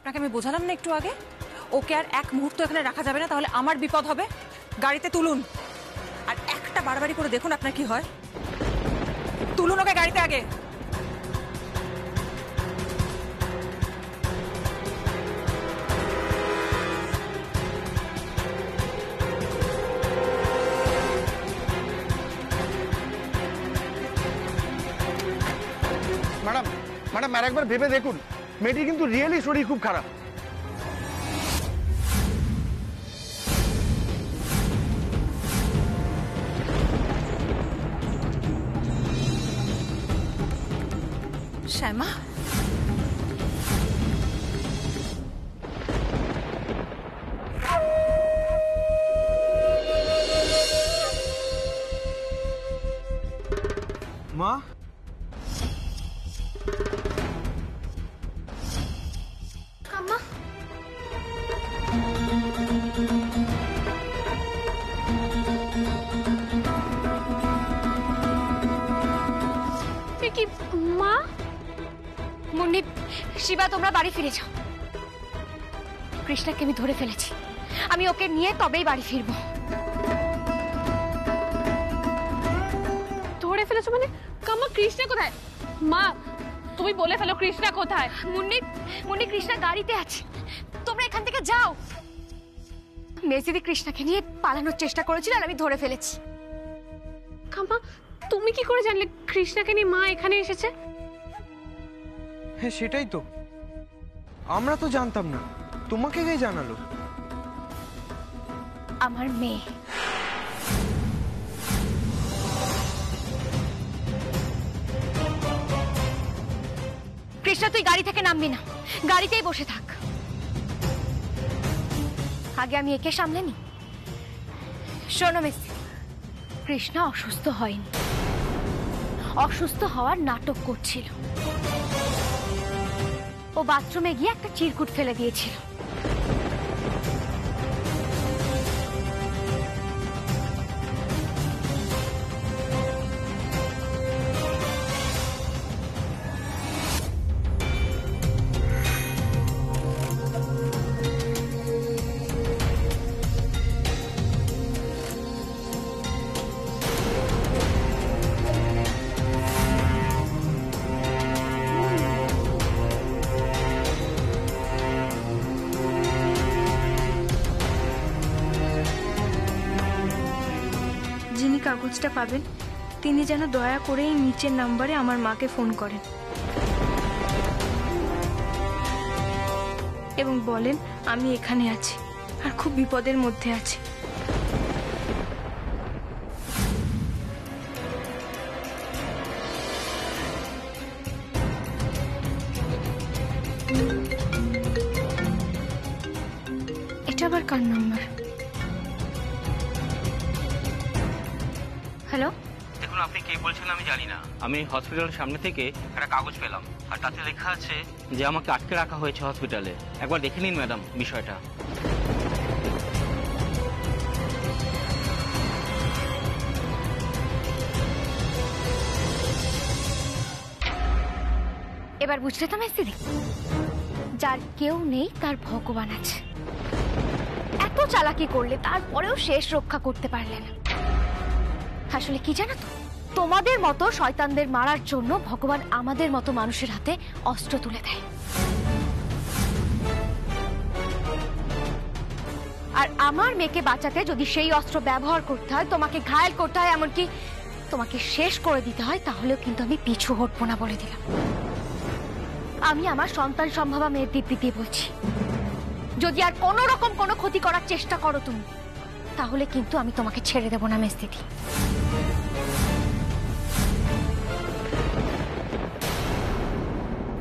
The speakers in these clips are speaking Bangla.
আপনাকে আমি বোঝালাম না একটু আগে, ওকে আর এক মুহূর্ত এখানে রাখা যাবে না, তাহলে আমার বিপদ হবে। গাড়িতে তুলুন, আর একটা বাড়াবাড়ি করে দেখুন আপনার কি হয়। তুলুন ওকে গাড়িতে আগে। ম্যাডাম ম্যাডাম আর একবার ভেবে দেখুন, মেয়েটির কিন্তু রিয়েলি শরীর খুব খারাপ। শ্যামা, মা, আম্মা, কি মা? মুন্নি, শিবা, তোমরা বাড়ি ফিরে যাও। কৃষ্ণাকে আমি ধরে ফেলেছি, আমি ওকে নিয়ে তবেই বাড়ি ফিরবো। ধরে ফেলেছো মানে? কাম্মা, কৃষ্ণা কোথায়? মা, তুমি বলে ফেলো কৃষ্ণা কোথায়? মুন্নি, কৃষ্ণা গাড়িতে আছে, তোমরা এখান থেকে যাও। মেজদিদি কৃষ্ণাকে নিয়ে পালানোর চেষ্টা করেছিল আর আমি ধরে ফেলেছি। কাম্মা, তুমি কি করে জানলে কৃষ্ণাকে নিয়ে মা এখানে এসেছে? হ্যাঁ সেটাই তো, আমরা তো জানতাম না, তোমাকে কে জানালো? আমার মেয়ে। কৃষ্ণা, তুই গাড়ি থেকে নামবি না, গাড়িতেই বসে থাক। আগে আমি একে সামলে নি। শোনো মিস্ত্রি, কৃষ্ণা অসুস্থ হয়নি, অসুস্থ হওয়ার নাটক করছিল। ও বাথরুমে গিয়ে একটা চিরকুট ফেলে দিয়েছিল। যিনি কাগজটা পাবেন তিনি যেন দয়া করে এই নিচের নাম্বারে আমার মাকে ফোন করেন এবং বলেন আমি এখানে আছি আর খুব বিপদের মধ্যে আছি। এটা আবার কার নাম্বার? হ্যালো, দেখুন আপনি কে বলছেন আমি জানি না। আমি হসপিটালের সামনে থেকে একটা কাগজ পেলাম, আর তাতে লেখা আছে যে আমাকে আটকে রাখা হয়েছে হসপিটালে। একবার দেখে নিন ম্যাডাম বিষয়টা। এবার বুঝলে তো মিস্ত্রি, যার কেউ নেই তার ভগবান আছে। এত চালাকি করলে তারপরেও শেষ রক্ষা করতে পারলে না। আসলে কি জানো তো, তোমাদের মতো শয়তানদের মারার জন্য ভগবান আমাদের মতো মানুষের হাতে অস্ত্র তুলে দেয়। আর আমার মেয়েকে বাঁচাতে যদি সেই অস্ত্র ব্যবহার করতে হয়, তোমাকে ঘায়েল করতে হয়, এমনকি তোমাকে শেষ করে দিতে হয়, তাহলেও কিন্তু আমি পিছু হটবো না বলে দিলাম। আমি আমার সন্তান সম্ভাবা মেয়ের দিব্যি দিয়ে বলছি, যদি আর কোনো রকম কোনো ক্ষতি করার চেষ্টা করো তুমি, তাহলে কিন্তু আমি তোমাকে ছেড়ে দেব না মেজদিদি।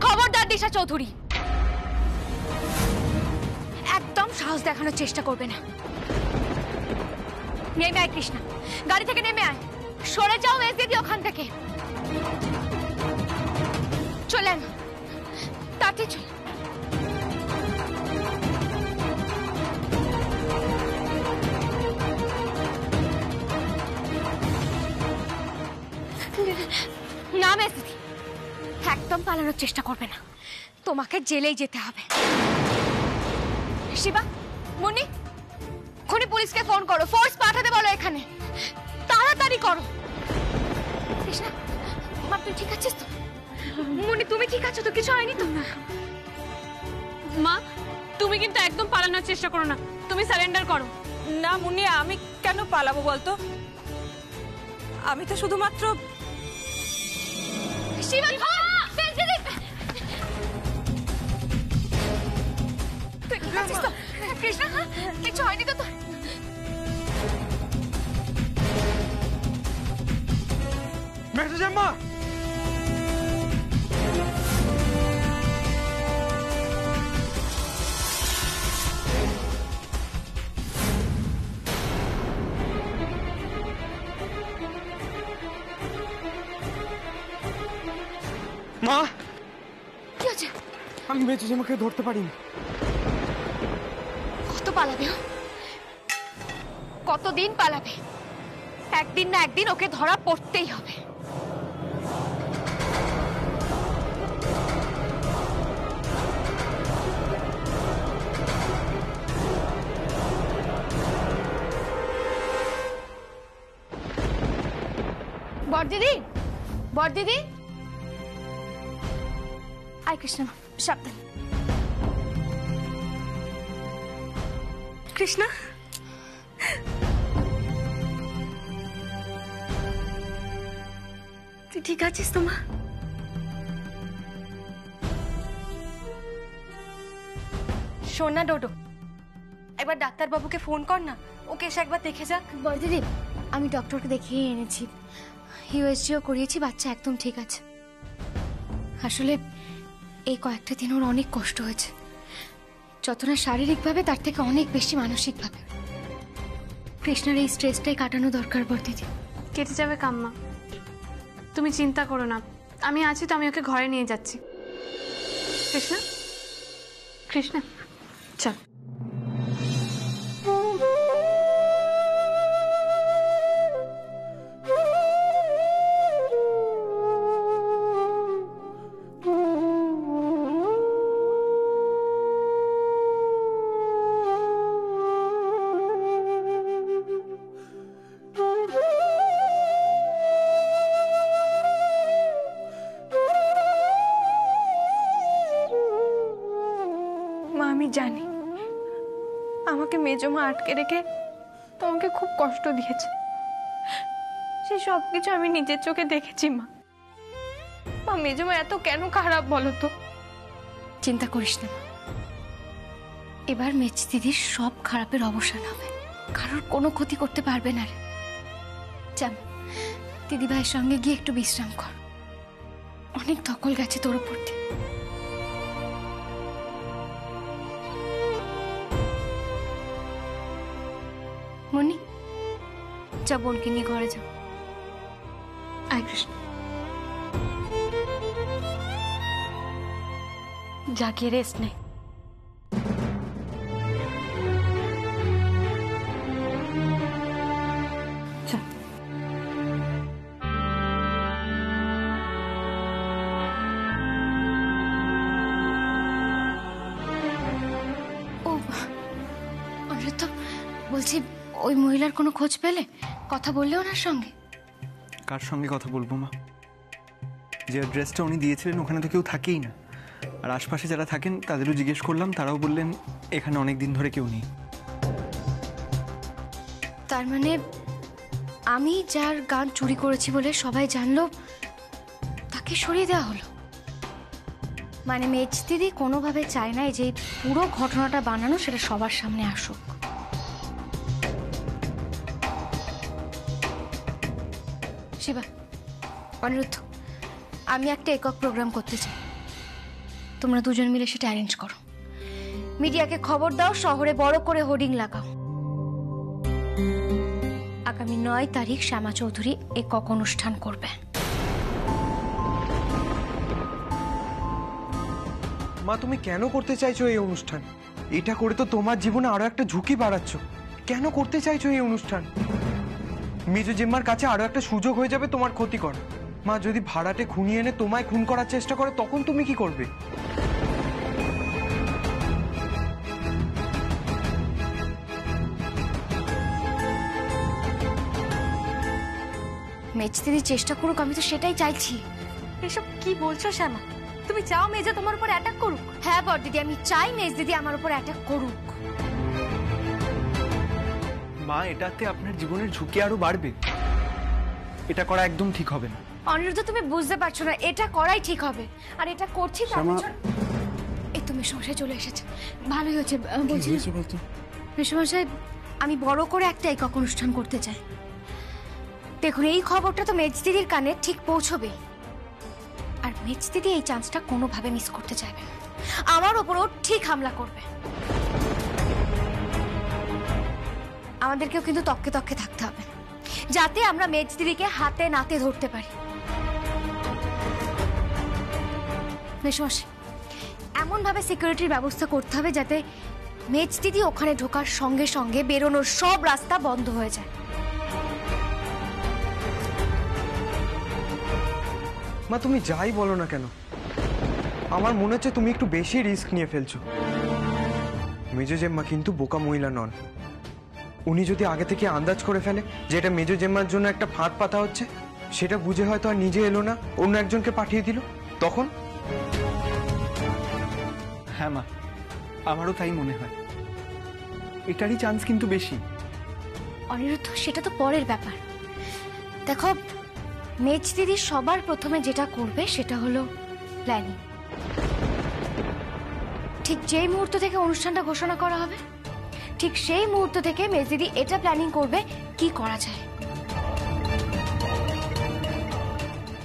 খবরদার দিশা চৌধুরী, একদম সাহস দেখানোর চেষ্টা করবে না। নেমে আয় কৃষ্ণা, গাড়ি থেকে নেমে আয়। সরে যাও মেজদিদি ওখান থেকে। চলেন, তাড়াতাড়ি চল। না মেজদিদি, একদম পালানোর চেষ্টা করবে না। তোমাকে জেলেই যেতে হবে। শিবা, মুন্নি, খুনি পুলিশকে ফোন করো, ফোর্স পাঠাতে বলো এখানে, তাড়াতাড়ি করো। কৃষ্ণা, মা তুই ঠিক আছিস তো? মুন্নি তুমি ঠিক আছো তো? কিছু হয়নি তো? মা তুমি কিন্তু একদম পালানোর চেষ্টা করো না, তুমি সারেন্ডার করো। না মুন্নি, আমি কেন পালাবো বলতো? আমি তো শুধুমাত্র শিবা ফেলতে দে। তুই ঠিক আছিস তো? কৃষ্ণা, কিছু হয়নি তো তোর? মেজো জেম্মা, মা কি আছে? আমি মেজো জেম্মাকে ধরতে পারিনি। কত পালাবে ও? কতদিন পালাবে? একদিন না একদিন ওকে ধরা পড়তেই হবে। বড়দিদি, বড়দিদি, আয় কৃষ্ণ, সাবধান। কৃষ্ণা, তুই ঠিক আছিস তো মা? শোন না ডোডো, একবার ডাক্তারবাবুকে ফোন কর না, ওকে এসে একবার দেখে যাক। বড়দিদি, আমি ডক্টরকে দেখিয়ে এনেছি, ইউএসজিও করিয়েছি, বাচ্চা একদম ঠিক আছে। আসলে এই কয়েকটা দিন ওর অনেক কষ্ট হয়েছে, যত না শারীরিকভাবে তার থেকে অনেক বেশি মানসিকভাবে। কৃষ্ণার এই স্ট্রেসটাই কাটানো দরকার বড়দিদি। কেটে যাবে কাম্মা, তুমি চিন্তা করো না, আমি আছি তো, আমি ওকে ঘরে নিয়ে যাচ্ছি। কৃষ্ণা, কৃষ্ণা চল। মা আমি জানি আমাকে মেজমা আটকে রেখে তোমাকে খুব কষ্ট দিয়েছে, সে সব কিছু আমি নিজের চোখে দেখেছি। মা মা মেজমা এত কেন খারাপ বলো তো? চিন্তা করিস না, এবার মেজ দিদির সব খারাপের অবসান হবে, কারোর কোনো ক্ষতি করতে পারবে না রে। যাম, দিদি ভাইয়ের সঙ্গে গিয়ে একটু বিশ্রাম কর, অনেক ধকল গেছে তোর উপর দিয়ে। মনি, যা বোনকে নিয়ে ঘরে যাও। আয় কৃষ্ণ, যা গিয়ে রেস্ট নে। ও অমৃত, বলছি ওই মহিলার কোনো খোঁজ পেলে? কথা বললে ওনার সঙ্গে? কার সঙ্গে কথা বলবো মা? যে অ্যাড্রেসটা উনি দিয়েছিলেন ওখানে তো কেউ থাকেই না, আর আশপাশে যারা থাকেন তাদেরও জিজ্ঞেস করলাম, তারাও বললেন এখানে অনেক দিন ধরে কেউ নেই। তার মানে আমি যার গান চুরি করেছি বলে সবাই জানলো, তাকে সরিয়ে দেওয়া হলো? মানে মেজ দিদি কোনোভাবে চায় না যে পুরো ঘটনাটা বানানো সেটা সবার সামনে আসুক। শিবা, অনিরুদ্ধ, আমি একটা একক প্রোগ্রাম করতে চাই, তোমরা দুজন মিলে সেটা অ্যারেঞ্জ করো। মিডিয়াকে খবর দাও, শহরে বড় করে হোর্ডিং লাগাও। আগামী 9 তারিখ শ্যামা চৌধুরী একক অনুষ্ঠান করবে। মা তুমি কেন করতে চাইছো এই অনুষ্ঠান? এটা করে তো তোমার জীবনে আরো একটা ঝুঁকি বাড়াচ্ছ। কেন করতে চাইছো এই অনুষ্ঠান? মেজো জেম্মার কাছে আরো একটা সুযোগ হয়ে যাবে তোমার ক্ষতি করা। মা, যদি ভাড়াটে খুনিয়ে এনে তোমায় খুন করার চেষ্টা করে তখন তুমি কি করবে? মেজদিদি চেষ্টা করুক, আমি তো সেটাই চাইছি। এসব কি বলছো শ্যামা? তুমি চাও মেজো তোমার উপর অ্যাটাক করুক? হ্যাঁ বড়দিদি, আমি চাই মেজদিদি আমার উপর অ্যাটাক করুক। মা, এটাতে আপনার জীবনের ঝুঁকি আরো বাড়বে। এটা করা একদম ঠিক হবে না। অনিরুদ্ধ, তুমি বুঝতে পারছো না, এটা করাই ঠিক হবে। আর এটা করছি তার পেছনে এই তো মেসমশাই চলে এসেছে, ভালোই হচ্ছে। বলছি মেসমশাই, আমি বড় করে একটা একক অনুষ্ঠান করতে চাই। দেখুন, এই খবরটা তো মেজদিদির কানে ঠিক পৌঁছবে, আর মেজদিদি এই চান্সটা কোনোভাবে মিস করতে চাইবে না। আমার ওপরও ঠিক হামলা করবে। আমাদেরকেও কিন্তু তককে তককে থাকতে হবে, যাতে আমরা মেজদিদিকে হাতে নাতে ধরতে পারি। মেসমশাই, এমন ভাবে সিকিউরিটির ব্যবস্থা করতে হবে যাতে মেজদিদি ওখানে ঢোকার সঙ্গে সঙ্গে বেরোনোর সব রাস্তা বন্ধ হয়ে যায়। মা, তুমি যাই বলো না কেন, আমার মনে হচ্ছে তুমি একটু বেশি রিস্ক নিয়ে ফেলছো। মেজো জেম্মা কিন্তু বোকা মহিলা নন। উনি যদি আগে থেকে আন্দাজ করে ফেলে যে এটা মেজো জেম্মার জন্য একটা ফাঁদ পাতা হচ্ছে, সেটা বুঝে হয়তো আর নিজে এলো না, অন্য একজনকে পাঠিয়ে দিল, তখন? হ্যাঁ মা, আমারও তাই মনে হয়। এটারই চান্স কিন্তু বেশি। অনিরুদ্ধ, সেটা তো পরের ব্যাপার। দেখো, মেজদিদি সবার প্রথমে যেটা করবে সেটা হলো প্ল্যানিং। ঠিক যেই মুহূর্ত থেকে অনুষ্ঠানটা ঘোষণা করা হবে, ঠিক সেই মুহূর্ত থেকে মেজদিদি এটা প্ল্যানিং করবে কি করা যায়।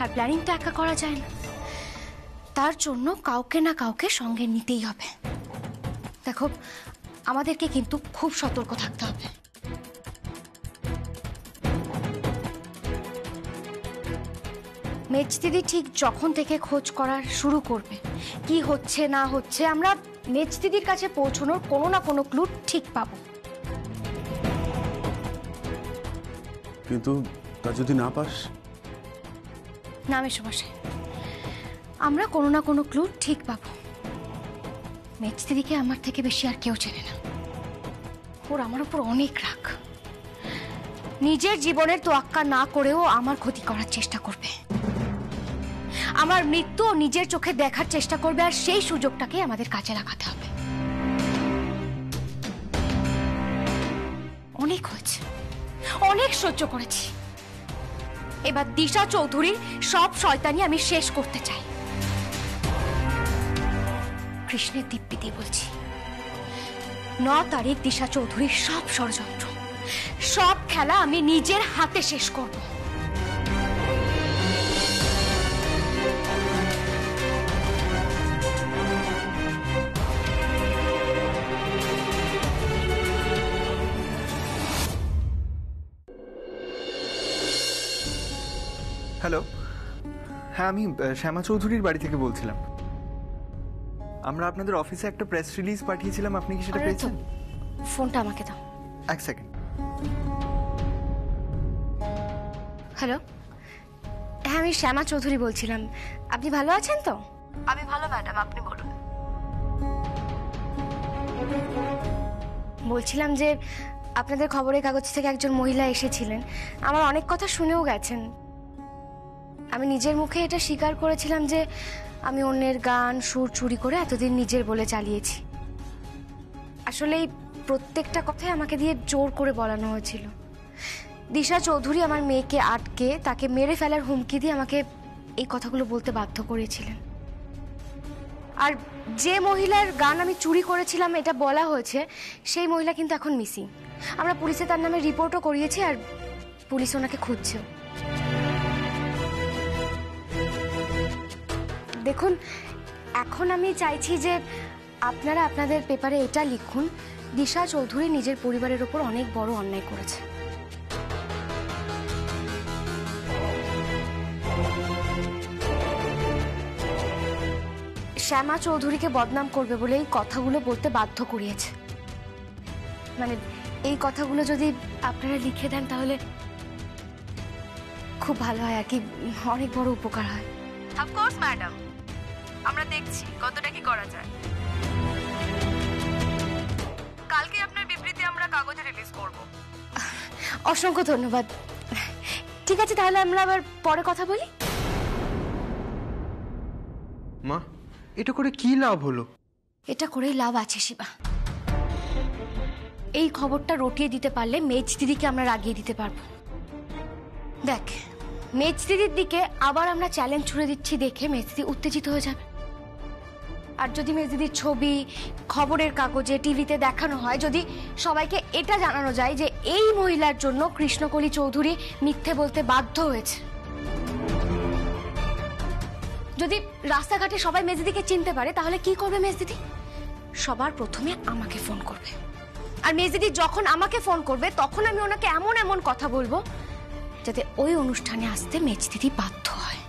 আর প্ল্যানিংটা একা করা যায় না, তার জন্য কাউকে না কাউকে সঙ্গে নিতেই হবে। দেখো, আমাদেরকে কিন্তু খুব সতর্ক থাকতে হবে। মেজদিদি ঠিক যখন থেকে খোঁজ করা শুরু করবে, কি হচ্ছে না হচ্ছে, আমরা মেজদিদির কাছে পৌঁছানোর কোনো না কোনো ক্লু ঠিক পাবো। কিন্তু তা যদি না পাস? না মেসমশাই, আমরা কোনো না কোনো ক্লু ঠিক পাবো। মেজদিদিকে আমার থেকে বেশি আর কেউ চেনে না। ওর আমার উপর অনেক রাগ। নিজের জীবনের তোয়াক্কা না করেও আমার ক্ষতি করার চেষ্টা করবে। আমার মৃত্যু নিজের চোখে দেখার চেষ্টা করবে, আর সেই সুযোগটাকে আমাদের কাজে লাগাতে হবে। অনেক হয়েছে, অনেক সহ্য করেছি। এবার দিশা চৌধুরীর সব শয়তানি আমি শেষ করতে চাই। কৃষ্ণের দিব্যি দিয়ে বলছি, 9 তারিখ দিশা চৌধুরীর সব ষড়যন্ত্র, সব খেলা আমি নিজের হাতে শেষ করব। হ্যালো, হ্যাঁ আমি শ্যামা চৌধুরীর বাড়ি থেকে বলছিলাম। আমরা আপনাদের অফিসে একটা প্রেস রিলিজ পাঠিয়েছিলাম, আপনি কি সেটা পেয়েছেন? ফোনটা আমাকে দাও। এক সেকেন্ড। হ্যালো, হ্যাঁ আমি শ্যামা চৌধুরী বলছিলাম। আপনি ভালো আছেন তো? আমি ভালো ম্যাডাম, আপনি বলুন। বলছিলাম যে আপনাদের খবরের কাগজ থেকে একজন মহিলা এসেছিলেন, আমার অনেক কথা শুনেও গেছেন। আমি নিজের মুখে এটা স্বীকার করেছিলাম যে আমি অন্যের গান সুর চুরি করে এতদিন নিজের বলে চালিয়েছি। আসলে এই প্রত্যেকটা কথাই আমাকে দিয়ে জোর করে বলানো হয়েছিল। দিশা চৌধুরী আমার মেয়েকে আটকে তাকে মেরে ফেলার হুমকি দিয়ে আমাকে এই কথাগুলো বলতে বাধ্য করেছিলেন। আর যে মহিলার গান আমি চুরি করেছিলাম এটা বলা হয়েছে, সেই মহিলা কিন্তু এখন মিসিং। আমরা পুলিশে তার নামে রিপোর্টও করিয়েছি, আর পুলিশ ওনাকে খুঁজছে। দেখুন, এখন আমি চাইছি যে আপনারা আপনাদের পেপারে এটা লিখুন, দিশা চৌধুরী নিজের পরিবারের ওপর অনেক বড় অন্যায় করেছে। শ্যামা চৌধুরীকে বদনাম করবে বলে এই কথাগুলো বলতে বাধ্য করিয়েছে। মানে এই কথাগুলো যদি আপনারা লিখে দেন তাহলে খুব ভালো হয় আর কি, অনেক বড় উপকার হয়। অফকোর্স ম্যাডাম, আমরা দেখছি কতটা কি করা যায়। কালকে আপনার বিবৃতি আমরা কাগজে রিলিজ করব। অসংখ্য ধন্যবাদ। ঠিক আছে, তাহলে আমরা আবার পরে কথা বলি। মা, এটা করে কি লাভ হলো? এটা করেই লাভ আছে শিবা। এই খবরটা রটিয়ে দিতে পারলে মেজ দিদিকে আমরা রাগিয়ে দিতে পারবো। দেখ, মেজ দিদির দিকে আবার আমরা চ্যালেঞ্জ ছুড়ে দিচ্ছি দেখে মেজ দিদি উত্তেজিত হয়ে যাবে। আর যদি মেজ দিদির ছবি খবরের কাগজে টিভিতে দেখানো হয়, যদি সবাইকে এটা জানানো যায় যে এই মহিলার জন্য কৃষ্ণকলি চৌধুরী মিথ্যে বলতে বাধ্য হয়েছে, যদি রাস্তাঘাটে সবাই মেজ দিদিকে চিনতে পারে, তাহলে কি করবে মেজ দিদি? সবার প্রথমে আমাকে ফোন করবে। আর মেজ দিদি যখন আমাকে ফোন করবে তখন আমি ওনাকে এমন এমন কথা বলবো যাতে ওই অনুষ্ঠানে আসতে মেজ দিদি বাধ্য হয়।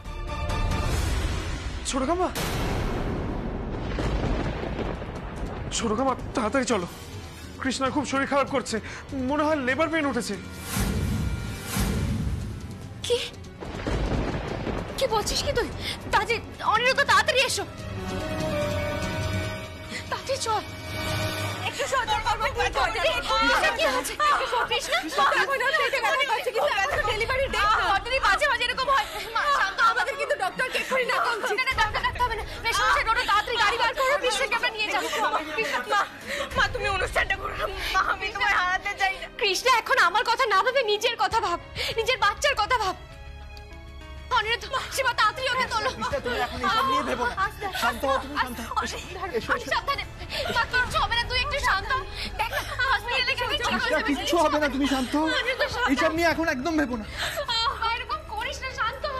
ছোটকামা, ছোটকামা তাড়াতাড়ি চলো, কৃষ্ণার খুব শরীর খারাপ করছে, মনে হয় লেবার পেন উঠেছে। কি কি বলছিস কি তুই? তাড়াতাড়ি অনিরুদ্ধ, তাড়াতাড়ি এসো, তাড়াতাড়ি চল। একটু সতর্ক করবো। কি হচ্ছে? ডেলিভারি ডেট অর্ডারই মাঝে মাঝে এরকম হয়। শান্ত, আমাদের কিন্তু ডক্টর কে করি না বলছি। না না, ডাক্তার হবে না। বেশি রোড তাড়াতাড়ি গাড়ি বার করো, কৃষ্ণকে আমরা নিয়ে যাবো। মা, তুমি অনুষ্ঠানটা করো। মা, আমি তোমায় হারাতে চাই না। কৃষ্ণ এখন আমার কথা না ভাবে নিজের কথা ভাব, নিজের বাচ্চার কথা ভাব। অনিরুদ্ধ, শিবা তাড়াতাড়ি ওকে তোলো। তুমি এখন এসব নিয়ে ভেবো না। শান্ত হও, তুমি শান্ত হও। সাবধানে। মা, কিচ্ছু হবে না, তুই একটু শান্ত হ। দেখ না, হসপিটালে গেলে কিচ্ছু হবে না, তুমি শান্ত হও। এইসব নিয়ে এখন একদম ভেবো না। এরকম করিস না, শান্ত হ।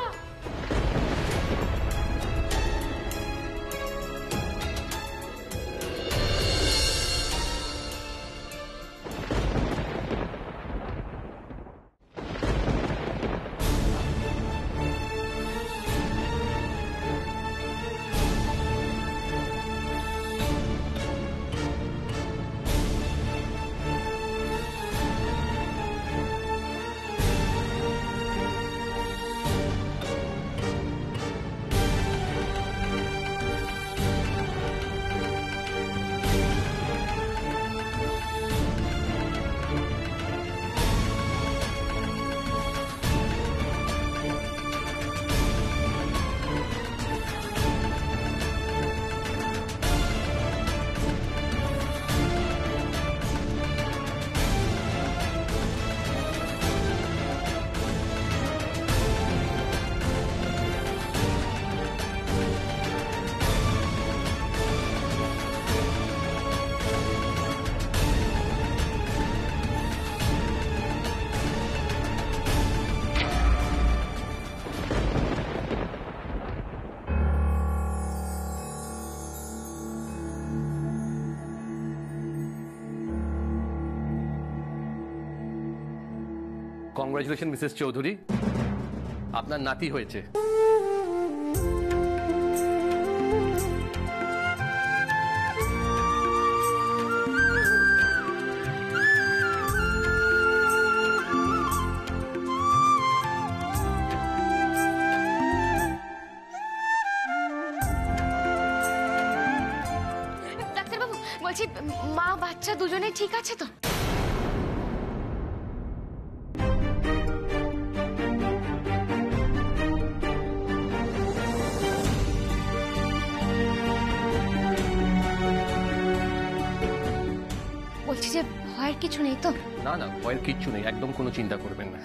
কংগ্রাচুলেশন মিসেস চৌধুরী, আপনার নাতি হয়েছে। ডাক্তারবাবু, বলছি মা বাচ্চা দুজনেই ঠিক আছে তো? বলছি যে ভয়ের কিছু নেই তো? না না, ভয়ের কিচ্ছু নেই, একদম কোনো চিন্তা করবেন না।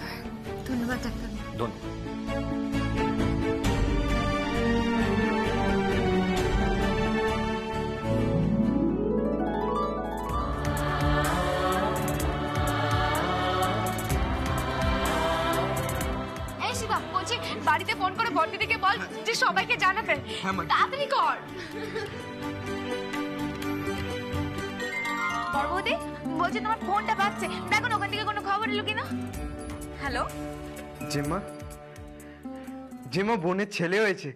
ধন্যবাদ ডাক্তার। ধন্যবাদ। এই শিবা, বলছি বাড়িতে ফোন করে বড়দিদিকে বল যে সবাইকে জানাতে। তাড়াতাড়ি কর। বড়বৌদি, বলছি তোমার ফোনটা বাজছে, দেখো না ওখান থেকে কোনো খবর এলো কিনা। হ্যালো জেম্মা, জেম্মা বোনের ছেলে হয়েছে।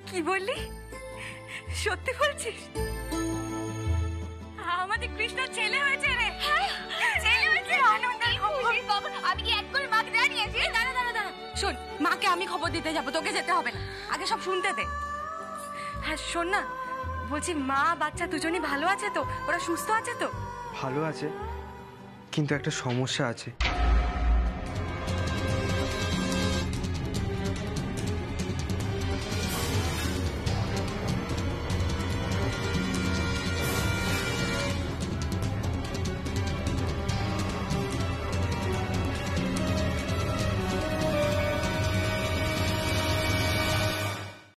কি বললি? সত্যি বলছিস? আমাদের কৃষ্ণার ছেলে হয়েছে রে। ছেলে হয়েছে, আনন্দের খবর। আমি কি এক করে মাকে জানিয়েছি? দাঁড়া দাঁড়া দাঁড়া, শোন, মাকে আমি খবর দিতে যাবো, তোকে যেতে হবে না, আগে সব শুনতে দে। হ্যাঁ শোন না, বলছি মা বাচ্চা দুজনই ভালো আছে তো? ওরা সুস্থ আছে তো? ভালো আছে, কিন্তু একটা সমস্যা আছে।